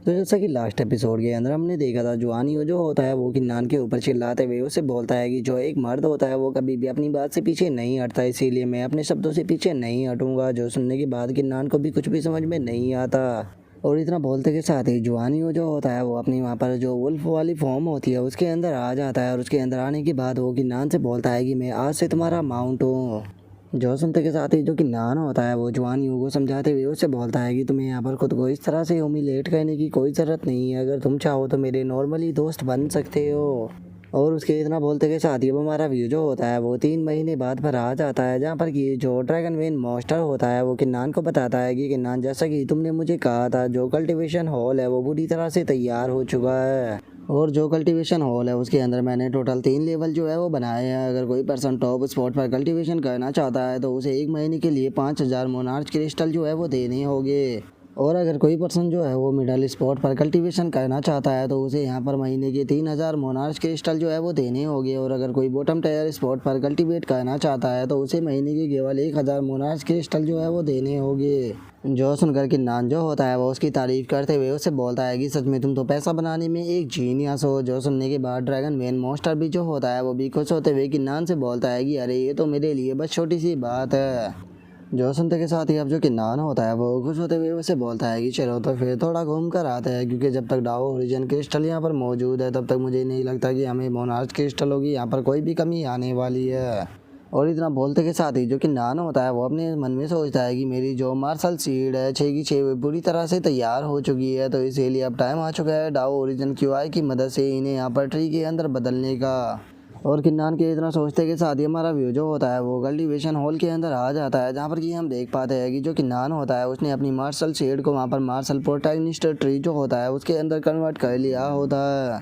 तो जैसा कि लास्ट एपिसोड के अंदर हमने देखा था, जुआनी जो होता है वो किन्नान के ऊपर चिल्लाते हुए उसे बोलता है कि जो एक मर्द होता है वो कभी भी अपनी बात से पीछे नहीं हटता, इसीलिए मैं अपने शब्दों से पीछे नहीं हटूंगा। जो सुनने के बाद किन्नान को भी कुछ भी समझ में नहीं आता और इतना बोलते के साथ ही जुआनी जो होता है वो अपनी वहाँ पर जो वुल्फ वाली फॉर्म होती है उसके अंदर आ जाता है और उसके अंदर आने के बाद वो किन्नान से बोलता है कि मैं आज से तुम्हारा माउंट हूँ। जो सुनते के साथ ही जो किन्नान होता है वो जुआन यू को समझाते हुए उससे बोलता है कि तुम्हें यहाँ पर खुद को इस तरह से ह्यूमिलेट करने की कोई ज़रूरत नहीं है, अगर तुम चाहो तो मेरे नॉर्मली दोस्त बन सकते हो। और उसके इतना बोलते के साथ ही वो हमारा व्यू जो होता है वो 3 महीने बाद पर आ जाता है, जहाँ पर कि जो ड्रैगन वेन मॉन्स्टर होता है वो किन्नान को बताता है कि किन्नान, जैसा कि तुमने मुझे कहा था, जो कल्टीवेशन हॉल है वो पूरी तरह से तैयार हो चुका है और जो कल्टीवेशन हॉल है उसके अंदर मैंने टोटल 3 लेवल जो है वो बनाए हैं। अगर कोई पर्सन टॉप स्पॉट पर कल्टीवेशन करना चाहता है तो उसे 1 महीने के लिए 5000 मोनार्च क्रिस्टल जो है वो देने होंगे। और अगर कोई पर्सन जो है वो मिडल स्पॉट पर कल्टीवेशन करना चाहता है तो उसे यहाँ पर महीने के 3000 मोनार्च क्रिस्टल जो है वो देने होंगे। और अगर कोई बॉटम टायर स्पॉट पर कल्टीवेट करना चाहता है तो उसे महीने के केवल 1000 मोनार्च क्रिस्टल जो है वो देने होंगे। जो सुनकर किन्नान जो होता है वो उसकी तारीफ करते हुए उससे बोलता है कि सच में तुम तो पैसा बनाने में एक जीनियस हो। जो सुनने के बाद ड्रैगन वेन मॉन्स्टर भी जो होता है वो भी खुश होते हुए किन्नान से बोलता है कि अरे ये तो मेरे लिए बस छोटी सी बात है। जो सुनते के साथ ही अब जो किन्नान होता है वो खुश होते हुए उसे बोलता है कि चलो तो फिर थोड़ा घूम कर आते हैं, क्योंकि जब तक डाओ ओरिजिन क्रिस्टल यहाँ पर मौजूद है तब तक मुझे नहीं लगता कि हमें मोनार्च क्रिस्टल होगी यहाँ पर कोई भी कमी आने वाली है। और इतना बोलते के साथ ही जो किन्नान होता है वो अपने मन में सोचता है कि मेरी जो मार्शल सीड है 6 की 6 पूरी तरह से तैयार हो चुकी है, तो इसीलिए अब टाइम आ चुका है डाओ ओरिजिन क्यूआई की मदद से इन्हें यहाँ पर ट्री के अंदर बदलने का। और किन्नान के इतना सोचते के साथ ही हमारा व्यू जो होता है वो कल्टीवेशन हॉल के अंदर आ जाता है, जहाँ पर कि हम देख पाते हैं कि जो किन्नान होता है उसने अपनी मार्शल शेड को वहाँ पर मार्शल प्रोटैगनिस्ट ट्री जो होता है उसके अंदर कन्वर्ट कर लिया होता है।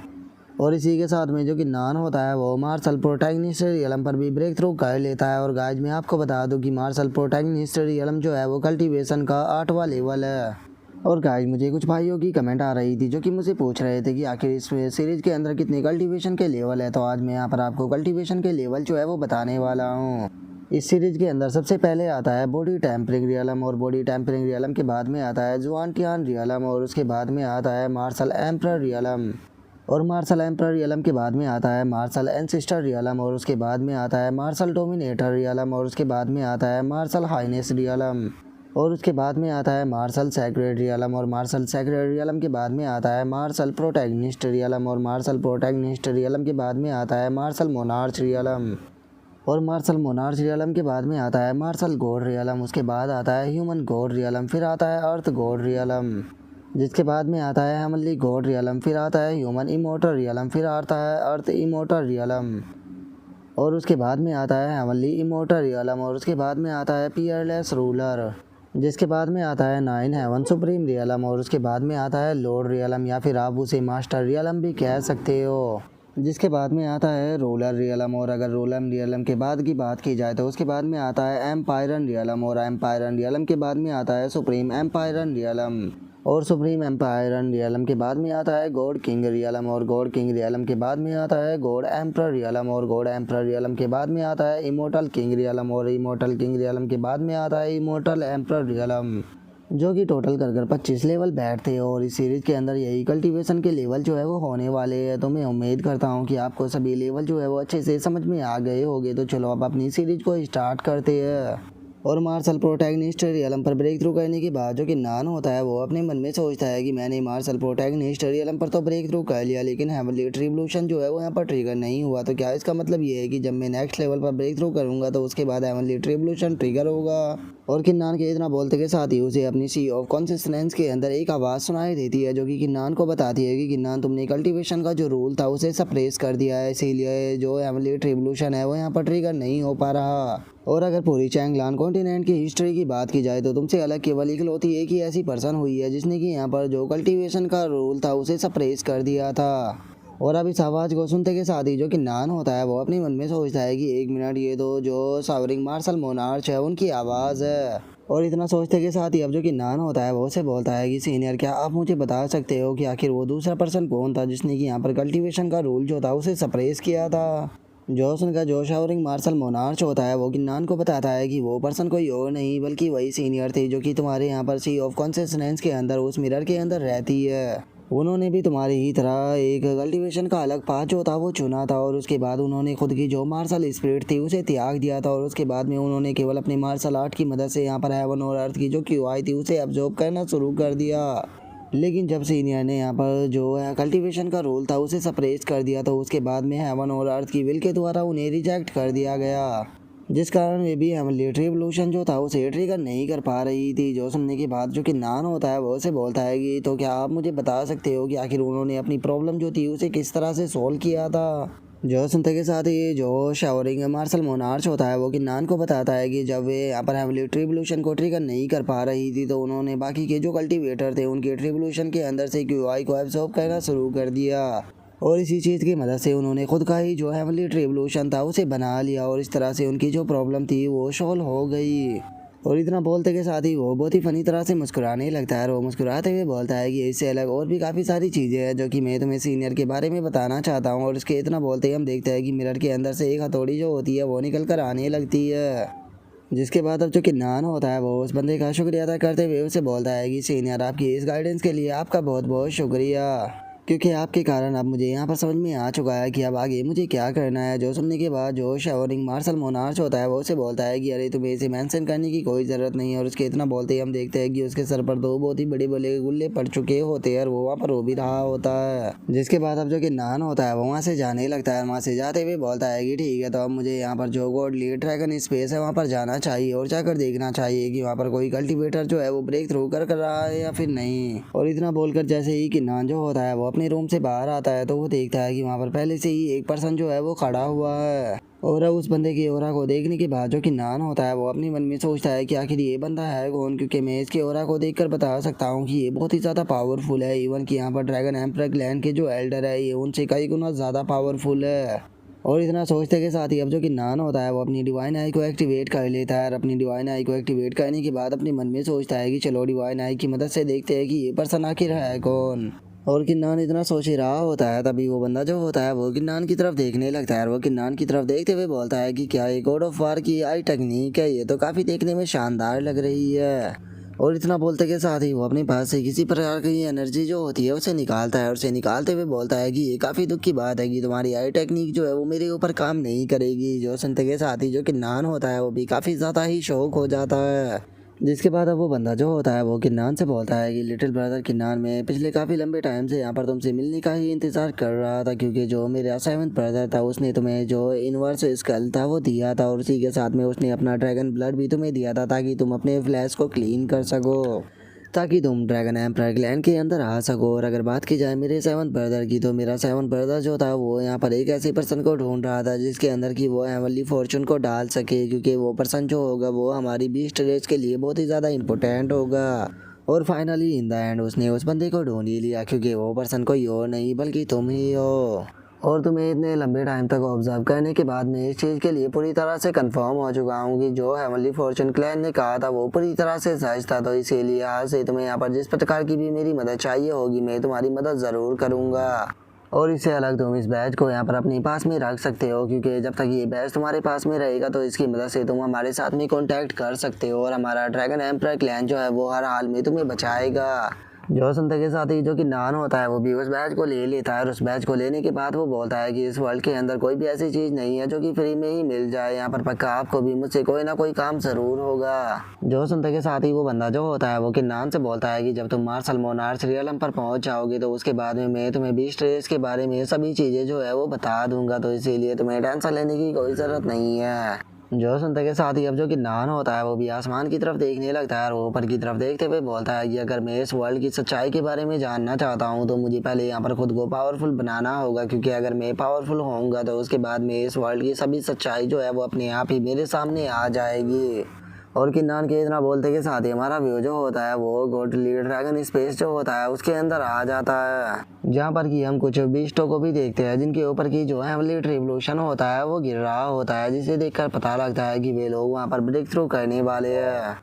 और इसी के साथ में जो किन्नान होता है वो मार्शल प्रोटैगनिस्ट रियलम पर भी ब्रेक थ्रू कर लेता है। और गाइज मैं आपको बता दूं कि मार्शल प्रोटैगनिस्ट रियलम जो है वो कल्टीवेशन का 8वां लेवल है। और गाइस मुझे कुछ भाइयों की कमेंट आ रही थी जो कि मुझे पूछ रहे थे कि आखिर इस सीरीज के अंदर कितने कल्टीवेशन के लेवल है, तो आज मैं यहाँ पर आपको कल्टीवेशन के लेवल जो है वो बताने वाला हूँ। इस सीरीज के अंदर सबसे पहले आता है बॉडी टेम्परिंग रियलम और बॉडी टेम्परिंग रियलम के बाद में आता है जुआनटियान रियलम और उसके बाद में आता है मार्शल एम्परर रियलम और मार्शल एम्परर रियलम के बाद में आता है मार्शल एंसेस्टर रियलम और उसके बाद में आता है मार्शल डोमिनेटर रियलम और उसके बाद में आता है मार्शल हाइनेस रियलम और उसके बाद में आता है मार्शल सैक्रेड रियलम और मार्शल सैक्रेड रियलम के बाद में आता है मार्शल प्रोटैगनिस्ट रियलम और मार्शल प्रोटैगनिस्ट रियलम के बाद में आता है मार्शल मोनार्च रियलम और मार्शल मोनार्च रियलम के बाद में आता है मार्शल गॉड रियलम। उसके बाद आता है ह्यूमन गॉड रियलम, फिर आता है अर्थ गॉड रियलम, जिसके बाद में आता है हेमनली गॉड रियलम, फिर आता है ह्यूमन इमोर्टल रियलम, फिर आता है अर्थ इमोर्टल रियलम और उसके बाद में आता है हेमनली इमोर्टल रियलम और उसके बाद में आता है पियरलेस रूलर, जिसके बाद में आता है 9 हेवन सुप्रीम रियलम और उसके बाद में आता है लॉर्ड रियलम या फिर आप उसे मास्टर रियलम भी कह सकते हो, जिसके बाद में आता है रोलर रियलम। और अगर रोलम रियलम के बाद की बात की जाए तो उसके बाद में आता है एम्पायरन रियलम और एम्पायरन रियलम के बाद में आता है सुप्रीम एम्पायरन रियलम और सुप्रीम एम्पायरन रियलम के बाद में आता है गॉड किंग रियलम और गॉड किंग रियलम के बाद में आता है गॉड एम्परर रियलम और गॉड एम्परर रियलम के बाद में आता है इमोर्टल किंग रियलम और इमोर्टल किंग रियलम के बाद में आता है इमोर्टल एम्परर रियलम, जो कि टोटल कर 25 लेवल बैठते हैं। और इस सीरीज के अंदर यही कल्टीवेशन के लेवल जो है वो होने वाले हैं, तो मैं उम्मीद करता हूँ कि आपको सभी लेवल जो है वो अच्छे से समझ में आ गए होंगे। तो चलो अब अपनी सीरीज को स्टार्ट करते हैं। और मार्शल प्रोटैगनिस्ट रियलम पर ब्रेक थ्रू करने के बाद जो किन्नान होता है वो अपने मन में सोचता है कि मैंने मार्शल प्रोटैगनिस्ट रियलम पर तो ब्रेक थ्रू कर लिया, लेकिन हेवनली रिवोल्यूशन जो है वो यहाँ पर ट्रिगर नहीं हुआ। तो क्या इसका मतलब ये है कि जब मैं नेक्स्ट लेवल पर ब्रेक थ्रू करूँगा तो उसके बाद हेवनली रिवोल्यूशन ट्रिगर होगा। और किन्नान के इतना बोलते के साथ ही उसे अपनी सी ऑफ कॉन्सिस्टेंस के अंदर एक आवाज़ सुनाई देती है, जो कि किन्नान को बताती है कि किन्नान तुमने कल्टीवेशन का जो रूल था उसे सप्रेस कर दिया है, इसीलिए जो हेवनली रिवोल्यूशन है वो यहाँ पर ट्रिगर नहीं हो पा रहा। और अगर पूरी चैंगलान कॉन्टिनेंट की हिस्ट्री की बात की जाए तो तुमसे अलग केवल इकलौती एक ही ऐसी पर्सन हुई है जिसने कि यहाँ पर जो कल्टीवेशन का रूल था उसे सप्रेस कर दिया था। और अब इस आवाज़ को सुनते के साथ ही जो किन्नान होता है वो अपने मन में सोचता है कि 1 मिनट, ये तो जो सावरिंग मार्शल मोनार्च है उनकी आवाज़ है। और इतना सोचते के साथ ही अब जो किन्नान होता है वो उसे बोलता है कि सीनियर, क्या आप मुझे बता सकते हो कि आखिर वो दूसरा पर्सन कौन था जिसने कि यहाँ पर कल्टीवेशन का रूल जो था उसे सप्रेस किया था। जोश उनका जो शावरिंग मार्शल मोनार्च होता है वो किन्नान को बताता है कि वो पर्सन कोई और नहीं बल्कि वही सीनियर थे जो कि तुम्हारे यहाँ पर सी ऑफ कॉन्सिस्टेंस के अंदर उस मिरर के अंदर रहती है। उन्होंने भी तुम्हारी ही तरह एक कल्टीवेशन का अलग पाथ जो था वो चुना था और उसके बाद उन्होंने खुद की जो मार्शल स्पिरिट थी उसे त्याग दिया था और उसके बाद में उन्होंने केवल अपनी मार्शल आर्ट की मदद से यहाँ पर हेवन और अर्थ की जो क्यूआई थी उसे अब्जॉर्ब करना शुरू कर दिया। लेकिन जब सीनियर ने यहाँ पर जो है कल्टीवेशन का रोल था उसे सप्रेस कर दिया तो उसके बाद में हेवन और अर्थ की विल के द्वारा उन्हें रिजेक्ट कर दिया गया, जिस कारण वे भी मिलिट्री रिवोल्यूशन जो था उसे ट्रिगर नहीं कर पा रही थी। जो सुनने के बाद जो कि नान होता है वो उसे बोलता है कि तो क्या आप मुझे बता सकते हो कि आखिर उन्होंने अपनी प्रॉब्लम जो थी उसे किस तरह से सॉल्व किया था। जो सुनते के साथ ही जो शावरिंग मार्शल मोनार्च होता है वो कि नान को बताता है कि जब वे यहाँ पर मिलिट्री रिवोल्यूशन को ट्रिगर नहीं कर पा रही थी तो उन्होंने बाकी के जो कल्टीवेटर थे उनके रिवोल्यूशन के अंदर से क्यूआई को एब्जॉर्ब करना शुरू कर दिया और इसी चीज़ की मदद से उन्होंने खुद का ही जो मिलिट्री रिवोल्यूशन था उसे बना लिया और इस तरह से उनकी जो प्रॉब्लम थी वो सॉल्व हो गई। और इतना बोलते के साथ ही वो बहुत ही फनी तरह से मुस्कुराने लगता है और वो मुस्कुराते हुए बोलता है कि इससे अलग और भी काफ़ी सारी चीज़ें हैं जो कि मैं तुम्हें सीनियर के बारे में बताना चाहता हूँ। और इसके इतना बोलते ही हम देखते हैं कि मिरर के अंदर से एक हथौड़ी जो होती है वो निकल कर आने लगती है, जिसके बाद अब जो कि नान होता है वो उस बंदे का शुक्रिया अदा करते हुए उसे बोलता है कि सीनियर आपकी इस गाइडेंस के लिए आपका बहुत बहुत शुक्रिया, क्योंकि आपके कारण अब मुझे यहाँ पर समझ में आ चुका है कि अब आगे मुझे क्या करना है। जो सुनने के बाद जो शावरिंग मार्शल मोनार्च होता है वो उसे बोलता है कि अरे तुम्हें इसे मेंशन करने की कोई ज़रूरत नहीं है। और उसके इतना बोलते ही हम देखते हैं कि उसके सर पर दो बहुत ही बड़े बड़े गुल्ले पड़ चुके होते हैं और वो वहाँ पर रो भी रहा होता है। जिसके बाद अब जो कि नान होता है वो वहाँ से जाने लगता है, वहाँ से जाते हुए बोलता है कि ठीक है तो अब मुझे यहाँ पर जो गॉडली ड्रैगन स्पेस है वहाँ पर जाना चाहिए और जाकर देखना चाहिए कि वहाँ पर कोई कल्टीवेटर जो है वो ब्रेक थ्रू कर रहा है या फिर नहीं। और इतना बोलकर जैसे ही कि नान जो होता है वो अपने रूम से बाहर आता है तो वो देखता है कि वहाँ पर पहले से ही एक पर्सन जो है वो खड़ा हुआ है। और उस बंदे की ओरा को देखने के बाद जो कि नान होता है वो अपने मन में सोचता है कि आखिर ये बंदा है कौन, क्योंकि मैं इसके ओरा को देखकर बता सकता हूँ कि ये बहुत ही ज़्यादा पावरफुल है। इवन कि यहाँ पर ड्रैगन एम्परर क्लैन के जो एल्डर है ये उनसे कई गुना ज़्यादा पावरफुल है। और इतना सोचते के साथ ही अब जो कि नान होता है वो अपनी डिवाइन आई को एक्टिवेट कर लेता है और अपनी डिवाइन आई को एक्टिवेट करने के बाद अपने मन में सोचता है कि चलो डिवाइन आई की मदद से देखते हैं कि ये पर्सन आखिर है कौन। और किन्नान इतना सोच ही रहा होता है तभी वो बंदा जो होता है वो किन्नान की तरफ देखने लगता है और वो किन्नान की तरफ देखते हुए बोलता है कि क्या ये गॉड ऑफ वार की आई टेक्निक है, ये तो काफ़ी देखने में शानदार लग रही है। और इतना बोलते के साथ ही वो अपने पास से किसी प्रकार की एनर्जी जो होती है उसे निकालता है और उसे निकालते हुए बोलता है कि ये काफ़ी दुख की बात है कि तुम्हारी आई टेक्निक जो है वो मेरे ऊपर काम नहीं करेगी। जो सुनते के साथ ही जो किन्नान होता है वो भी काफ़ी ज़्यादा ही शौक हो जाता है। जिसके बाद अब वो बंदा जो होता है वो किन्नान से बोलता है कि लिटिल ब्रदर किन्नान, मैं पिछले काफ़ी लंबे टाइम से यहाँ पर तुमसे मिलने का ही इंतज़ार कर रहा था, क्योंकि जो मेरा सेवंथ ब्रदर था उसने तुम्हें जो इनवर्स स्कल था वो दिया था और उसी के साथ में उसने अपना ड्रैगन ब्लड भी तुम्हें दिया था ताकि तुम अपने फ्लैश को क्लीन कर सको, ताकि तुम ड्रैगन एम्परर क्लैन के अंदर आ सको। और अगर बात की जाए मेरे सेवन ब्रदर की तो मेरा सेवन ब्रदर जो था वो यहाँ पर एक ऐसे पर्सन को ढूंढ रहा था जिसके अंदर की वो हेवनली फॉर्चून को डाल सके, क्योंकि वो पर्सन जो होगा वो हमारी बीस्ट रेस के लिए बहुत ही ज़्यादा इंपॉर्टेंट होगा। और फाइनली इन द एंड उसने उस बंदे को ढूंढ ही लिया, क्योंकि वो पर्सन कोई और नहीं बल्कि तुम ही हो। और तुम्हें इतने लंबे टाइम तक ऑब्जर्व करने के बाद मैं इस चीज़ के लिए पूरी तरह से कंफर्म हो चुका हूँ कि जो हेवनली फॉर्चून क्लैन ने कहा था वो पूरी तरह से सच था। तो इसीलिए आज से तुम्हें यहाँ पर जिस प्रकार की भी मेरी मदद चाहिए होगी मैं तुम्हारी मदद ज़रूर करूँगा। और इससे अलग तुम इस बैच को यहाँ पर अपने पास में रख सकते हो, क्योंकि जब तक ये बैच तुम्हारे पास में रहेगा तो इसकी मदद से तुम हमारे साथ में कॉन्टैक्ट कर सकते हो और हमारा ड्रैगन एम्परर क्लैन जो है वो हर हाल में तुम्हें बचाएगा। जो सुनते के साथ ही जो कि नान होता है वो भी उस बैच को ले लेता है और उस बैच को लेने के बाद वो बोलता है कि इस वर्ल्ड के अंदर कोई भी ऐसी चीज़ नहीं है जो कि फ्री में ही मिल जाए, यहाँ पर पक्का आपको भी मुझसे कोई ना कोई काम ज़रूर होगा। जो सुनते के साथ ही वो बंदा जो होता है वो कि नान से बोलता है कि जब तुम मार्शल मोनार्च रियलम पर पहुंच जाओगे तो उसके बाद में मैं तुम्हें बीस्ट रेस के बारे में सभी चीज़ें जो है वो बता दूंगा, तो इसीलिए तुम्हें टेंशन लेने की कोई ज़रूरत नहीं है। जो सुनते के साथ ही अब जो कि नान होता है वो भी आसमान की तरफ देखने लगता है और वो ऊपर की तरफ देखते हुए बोलता है कि अगर मैं इस वर्ल्ड की सच्चाई के बारे में जानना चाहता हूँ तो मुझे पहले यहाँ पर खुद को पावरफुल बनाना होगा, क्योंकि अगर मैं पावरफुल होऊंगा तो उसके बाद में इस वर्ल्ड की सभी सच्चाई जो है वो अपने आप ही मेरे सामने आ जाएगी। और किन्नान के इतना बोलते के साथ ही हमारा व्यू जो होता है वो गॉडली ड्रैगन स्पेस जो होता है उसके अंदर आ जाता है, जहाँ पर कि हम कुछ बीस्टों को भी देखते हैं जिनके ऊपर की जो है मिलिट्री रिवोल्यूशन होता है वो गिर रहा होता है, जिसे देखकर पता लगता है कि वे लोग वहाँ पर ब्रेक थ्रू करने वाले हैं।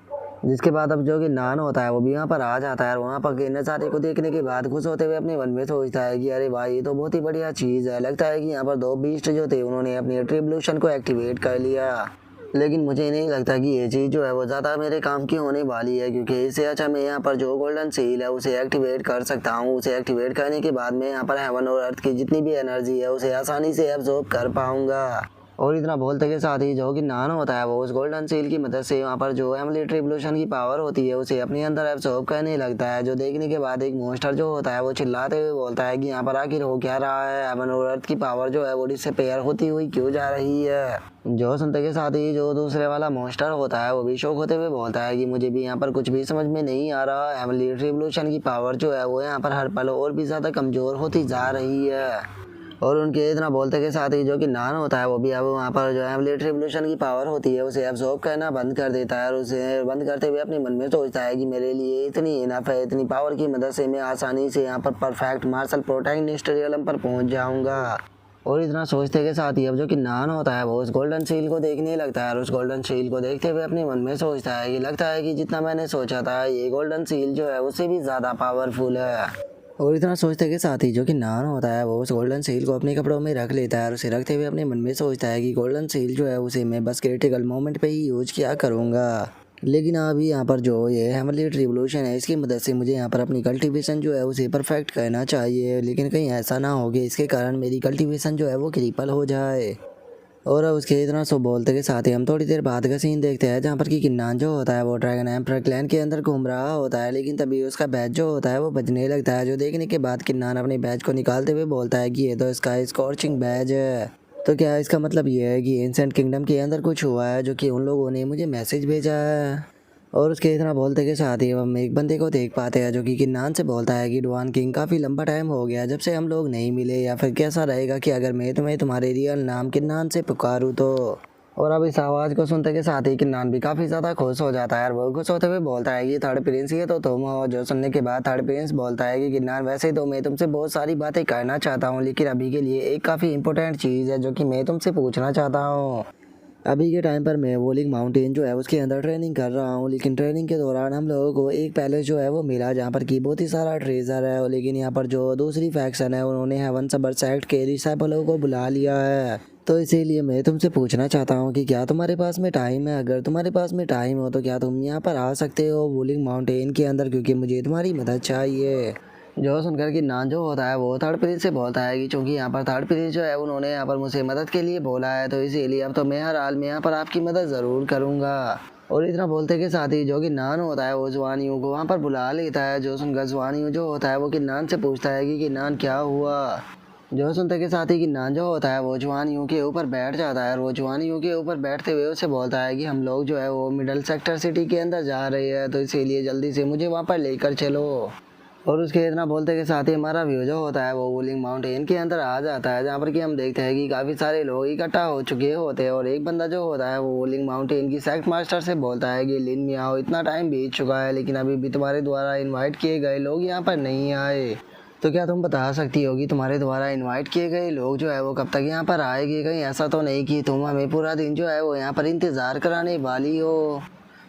जिसके बाद अब जो कि नान होता है वो भी यहाँ पर आ जाता है और वहाँ पर के नज़ारे को देखने के बाद खुश होते हुए अपने मन में सोचता है कि अरे भाई ये तो बहुत ही बढ़िया चीज़ है। लगता है कि यहाँ पर 2 बीस्ट जो थे उन्होंने अपनी ट्रिब्यूलेशन को एक्टिवेट कर लिया, लेकिन मुझे नहीं लगता कि ये चीज़ जो है वो ज़्यादा मेरे काम की होने वाली है, क्योंकि इससे अच्छा मैं यहाँ पर जो गोल्डन सील है उसे एक्टिवेट कर सकता हूँ। उसे एक्टिवेट करने के बाद मैं यहाँ पर हेवन और अर्थ की जितनी भी एनर्जी है उसे आसानी से एब्जॉर्ब कर पाऊंगा। और इतना बोलते के साथ ही जो कि नान होता है वो उस गोल्डन सील की मदद से वहाँ पर जो एमिली ट्रिब्यूलेशन की पावर होती है उसे अपने अंदर एब्जॉर्ब करने लगता है। जो देखने के बाद एक मॉन्स्टर जो होता है वो चिल्लाते हुए बोलता है कि यहाँ पर आखिर हो क्या रहा है, हेवन और अर्थ की पावर जो है वो डिसअपीयर होती हुई क्यों जा रही है। जो सुनते के साथ ही जो दूसरे वाला मॉन्स्टर होता है वो भी शौक होते हुए बोलता है कि मुझे भी यहाँ पर कुछ भी समझ में नहीं आ रहा, एमिली ट्रिब्यूलेशन की पावर जो है वो यहाँ पर हर पल और भी ज़्यादा कमज़ोर होती जा रही है। और उनके इतना बोलते के साथ ही जो कि नान होता है वो भी अब वहाँ पर जो एमिली ट्रिब्यूलेशन की पावर होती है उसे एब्जॉर्ब करना बंद कर देता है और उसे बंद करते हुए अपने मन में सोचता है कि मेरे लिए इतनी इनफ है, इतनी पावर की मदद से मैं आसानी से यहाँ पर परफेक्ट मार्शल प्रोटैगनिस्ट रियलम पर पहुँच जाऊँगा। और इतना सोचते के साथ ही अब जो कि नान होता है वो उस गोल्डन सील को देखने लगता है और उस गोल्डन सील को देखते हुए अपने मन में सोचता है कि लगता है कि जितना मैंने सोचा था ये गोल्डन सील जो है उससे भी ज़्यादा पावरफुल है। और इतना सोचते के साथ ही जो कि नान होता है वो उस गोल्डन सील को अपने कपड़ों में रख लेता है और उसे रखते हुए अपने मन में सोचता है कि गोल्डन सील जो है उसे मैं बस क्रिटिकल मोमेंट पे ही यूज किया करूँगा। लेकिन अभी यहाँ पर जो ये हेमली ट्रिब्यूलेशन है इसकी मदद से मुझे यहाँ पर अपनी कल्टीवेशन जो है उसे परफेक्ट करना चाहिए, लेकिन कहीं ऐसा ना हो कि इसके कारण मेरी कल्टीवेशन जो है वो क्रिपल हो जाए। और उसके इतना सो बोलते के साथ ही हम थोड़ी देर बाद का सीन देखते हैं जहाँ पर कि किन्नान जो होता है वो ड्रैगन एम्पर क्लैन के अंदर घूम रहा होता है, लेकिन तभी उसका बैच जो होता है वो बजने लगता है। जो देखने के बाद किन्नान अपने बैच को निकालते हुए बोलता है कि ये तो इसका स्कॉर्चिंग बैच है। तो क्या इसका मतलब ये है कि एंसेंट किंगडम के अंदर कुछ हुआ है जो कि उन लोगों ने मुझे मैसेज भेजा है। और उसके इतना बोलते के साथ ही हम एक बंदे को देख पाते हैं जो कि किन्नान से बोलता है कि डुआन किंग काफ़ी लंबा टाइम हो गया जब से हम लोग नहीं मिले, या फिर कैसा रहेगा कि अगर मैं तुम्हें तुम्हारे रियल नाम किन्नान से पुकारूँ तो। और अब इस आवाज़ को सुनते के साथ ही किन्नान भी काफ़ी ज़्यादा खुश हो जाता है और वो खुश होते हुए बोलता है कि थर्ड प्रिंस ये तो तुम हो। जो सुनने के बाद थर्ड प्रिंस बोलता है कि किन्नान वैसे तो मैं तुमसे बहुत सारी बातें करना चाहता हूँ, लेकिन अभी के लिए एक काफ़ी इंपॉर्टेंट चीज़ है जो कि मैं तुमसे पूछना चाहता हूँ। अभी के टाइम पर मैं वोलिंग माउंटेन जो है उसके अंदर ट्रेनिंग कर रहा हूँ, लेकिन ट्रेनिंग के दौरान हम लोगों को एक पैलेस जो है वो मिला जहाँ पर की बहुत ही सारा ट्रेजर है, लेकिन यहाँ पर जो दूसरी फैक्शन है उन्होंने हेवन सबर सेक्ट के डिसाइपलों को बुला लिया है। तो इसीलिए मैं तुमसे पूछना चाहता हूँ कि क्या तुम्हारे पास में टाइम है। अगर तुम्हारे पास में टाइम हो तो क्या तुम यहाँ पर आ सकते हो वोलिंग माउंटेन के अंदर, क्योंकि मुझे तुम्हारी मदद चाहिए। जो सुनकर कि नान जो होता है वो थर्ड प्रिंस से बोलता है कि चूंकि यहाँ पर थर्ड प्रिंस जो है उन्होंने यहाँ पर मुझे मदद के लिए बोला है, तो इसीलिए अब तो मैं हर हाल में यहाँ पर आपकी मदद ज़रूर करूँगा। और इतना बोलते के साथ ही जो कि नान होता है वो जुआनियों को वहाँ पर बुला लेता है। जो सुनकर जुआनियों जो होता है वो कि नान से पूछता है कि नान क्या हुआ। जो सुनते के साथ ही कि नान जो होता है वो जुआनियों के ऊपर बैठ जाता है और वो जुआनियों के ऊपर बैठते हुए उससे बोलता है कि हम लोग जो है वो मिडल सेक्टर सिटी के अंदर जा रहे हैं, तो इसीलिए जल्दी से मुझे वहाँ पर लेकर चलो। और उसके इतना बोलते के साथ ही हमारा व्यू जो होता है वो वोलिंग माउंटेन के अंदर आ जाता है, जहाँ पर कि हम देखते हैं कि काफ़ी सारे लोग इकट्ठा हो चुके होते हैं। और एक बंदा जो होता है वो वोलिंग माउंटेन की सेक्ट मास्टर से बोलता है कि लिन मियाओ इतना टाइम बीत चुका है लेकिन अभी भी तुम्हारे द्वारा इन्वाइट किए गए लोग यहाँ पर नहीं आए, तो क्या तुम बता सकती हो कि तुम्हारे द्वारा इनवाइट किए गए लोग जो है वो कब तक यहाँ पर आएंगे। कहीं ऐसा तो नहीं कि तुम हमें पूरा दिन जो है वो यहाँ पर इंतज़ार कराने वाली हो।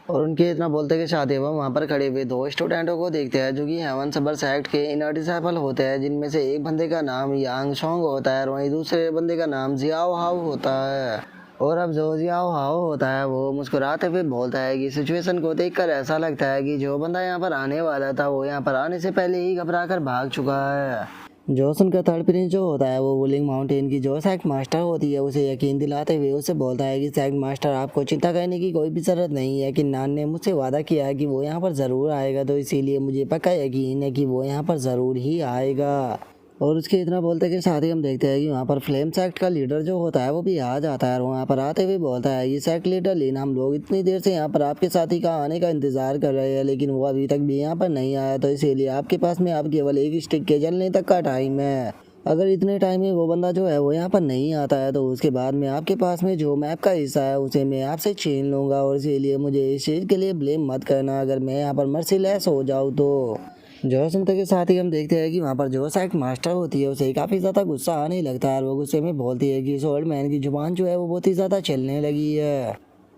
और उनके इतना बोलते के साथ ही हम वहाँ पर खड़े हुए 2 स्टूडेंटों को देखते हैं जो कि हेवन सबर सेक्ट के इनर डिसाइपल होते हैं, जिनमें से एक बंदे का नाम यांग सोंग होता है और वहीं दूसरे बंदे का नाम जियाओ हाओ होता है। और अब जो जियाओ हाओ होता है वो मुस्कुराते हुए बोलता है कि सिचुएशन को देखकर ऐसा लगता है कि जो बंदा यहाँ पर आने वाला था वो यहाँ पर आने से पहले ही घबरा कर भाग चुका है। जो सुनकर थर्ड प्रिंस जो होता है वो वोलिंग माउंटेन की जो सेक्ट मास्टर होती है उसे यकीन दिलाते हुए उसे बोलता है कि सेक्ट मास्टर आपको चिंता करने की कोई भी ज़रूरत नहीं है कि नान ने मुझसे वादा किया है कि वो यहाँ पर ज़रूर आएगा, तो इसीलिए मुझे पक्का यकीन है कि वो यहाँ पर ज़रूर ही आएगा। और उसके इतना बोलते के साथ ही हम देखते हैं कि वहाँ पर फ्लेम सेक्ट का लीडर जो होता है वो भी आ जाता है और वहाँ पर आते हुए बोलता है ये सेक्ट लीडर लिन, हम लोग इतनी देर से यहाँ पर आपके साथी का आने का इंतज़ार कर रहे हैं लेकिन वो अभी तक भी यहाँ पर नहीं आया, तो इसीलिए आपके पास में अब केवल एक स्टिक के जलने तक का टाइम है। अगर इतने टाइम में वो बंदा जो है वो यहाँ पर नहीं आता है तो उसके बाद में आपके पास में जो मैप का हिस्सा है उसे मैं आपसे छीन लूँगा, और इसीलिए मुझे इस चीज़ के लिए ब्लेम मत करना अगर मैं यहाँ पर मर्सीलेस हो जाऊँ तो। जो सुनते के साथ ही हम देखते हैं कि वहाँ पर जो सेक्ट मास्टर होती है उसे काफ़ी ज़्यादा गुस्सा आने लगता है और वो गुस्से में बोलती है कि इस ओल्ड मैन की जुबान जो है वो बहुत ही ज़्यादा चलने लगी है।